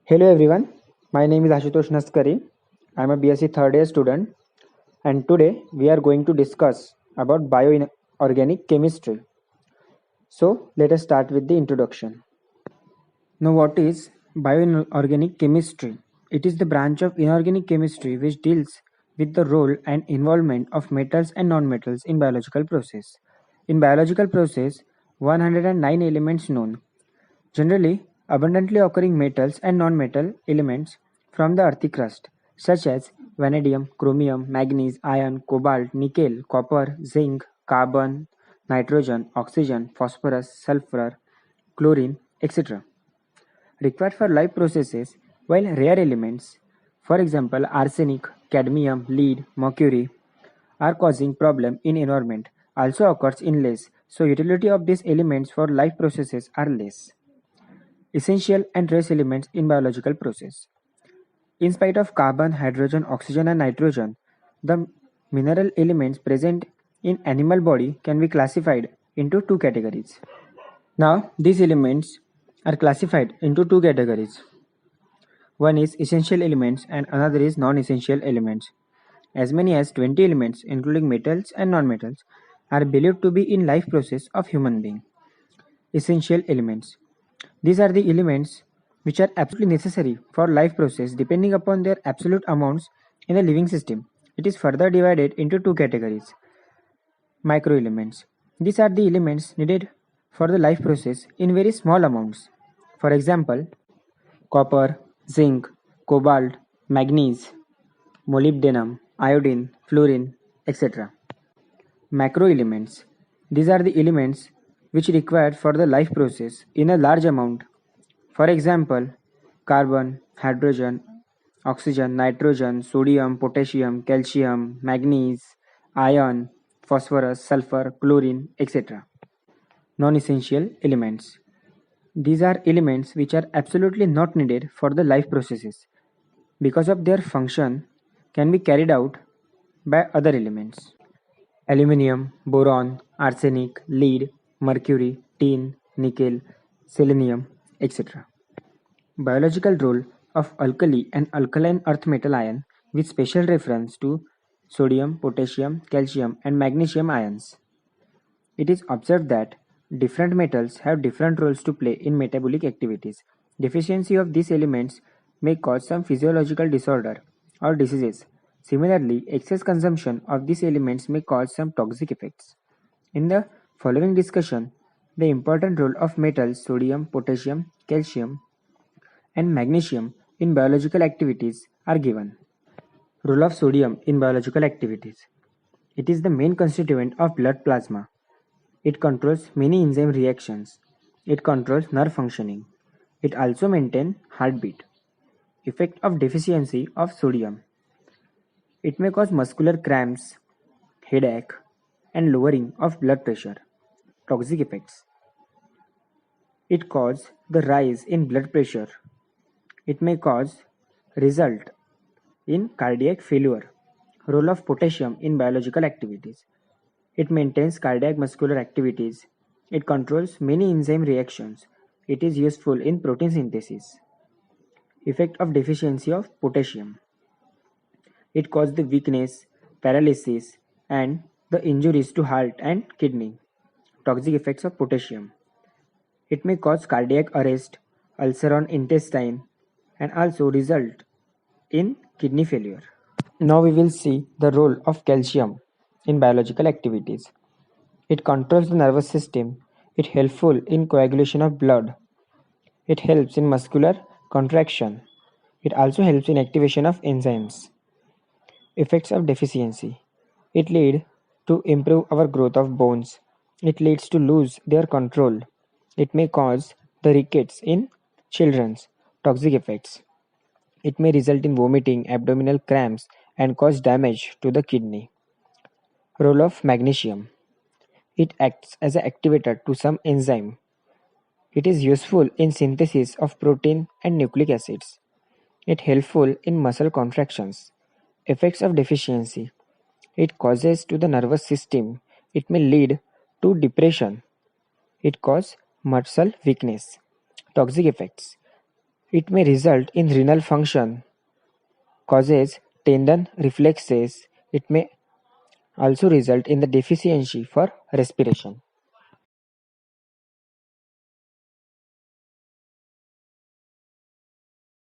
Hello everyone, my name is Ashutosh Naskari. I am a BSc third year student and today we are going to discuss about bioinorganic chemistry. So let us start with the introduction. Now what is bioinorganic chemistry? It is the branch of inorganic chemistry which deals with the role and involvement of metals and nonmetals in biological process. In biological process, 109 elements known. Generally, abundantly occurring metals and non-metal elements from the earthy crust, such as vanadium, chromium, manganese, iron, cobalt, nickel, copper, zinc, carbon, nitrogen, oxygen, phosphorus, sulfur, chlorine, etc. required for life processes, while rare elements, for example arsenic, cadmium, lead, mercury, are causing problem in environment, also occurs in less, so utility of these elements for life processes are less. Essential and trace elements in biological process. In spite of carbon, hydrogen, oxygen and nitrogen, the mineral elements present in animal body can be classified into two categories. Now, these elements are classified into two categories. One is essential elements and another is non-essential elements. As many as 20 elements, including metals and non-metals, are believed to be in life process of human being. Essential elements. These are the elements which are absolutely necessary for life process depending upon their absolute amounts in the living system. It is further divided into two categories. Microelements. These are the elements needed for the life process in very small amounts. For example, copper, zinc, cobalt, manganese, molybdenum, iodine, fluorine, etc. Macroelements. These are the elements which required for the life process in a large amount. For example, carbon, hydrogen, oxygen, nitrogen, sodium, potassium, calcium, manganese, iron, phosphorus, sulfur, chlorine, etc. Non-essential elements. These are elements which are absolutely not needed for the life processes because of their function can be carried out by other elements. Aluminium, boron, arsenic, lead, mercury, tin, nickel, selenium, etc. Biological role of alkali and alkaline earth metal ion with special reference to sodium, potassium, calcium and magnesium ions. It is observed that different metals have different roles to play in metabolic activities. Deficiency of these elements may cause some physiological disorder or diseases. Similarly, excess consumption of these elements may cause some toxic effects. In the following discussion, the important role of metals sodium, potassium, calcium, and magnesium in biological activities are given. Role of sodium in biological activities. It is the main constituent of blood plasma. It controls many enzyme reactions. It controls nerve functioning. It also maintains heartbeat. Effect of deficiency of sodium. It may cause muscular cramps, headache, and lowering of blood pressure. Toxic effects. It causes the rise in blood pressure. It may cause result in cardiac failure. Role of potassium in biological activities. It maintains cardiac muscular activities. It controls many enzyme reactions. It is useful in protein synthesis. Effect of deficiency of potassium. It causes the weakness, paralysis, and the injuries to heart and kidney. Toxic effects of potassium. It may cause cardiac arrest, ulcer on intestine, and also result in kidney failure. Now we will see the role of calcium in biological activities. It controls the nervous system. It helpful in coagulation of blood. It helps in muscular contraction. It also helps in activation of enzymes. Effects of deficiency. It lead to improve our growth of bones. It leads to lose their control. It may cause the rickets in children's. Toxic effects. It may result in vomiting, abdominal cramps, and cause damage to the kidney. Role of magnesium. It acts as an activator to some enzyme. It is useful in synthesis of protein and nucleic acids. It helpful in muscle contractions. Effects of deficiency. It causes to the nervous system. It may lead to depression. It cause muscle weakness. Toxic effects. It may result in renal function, causes tendon reflexes. It may also result in the deficiency for respiration.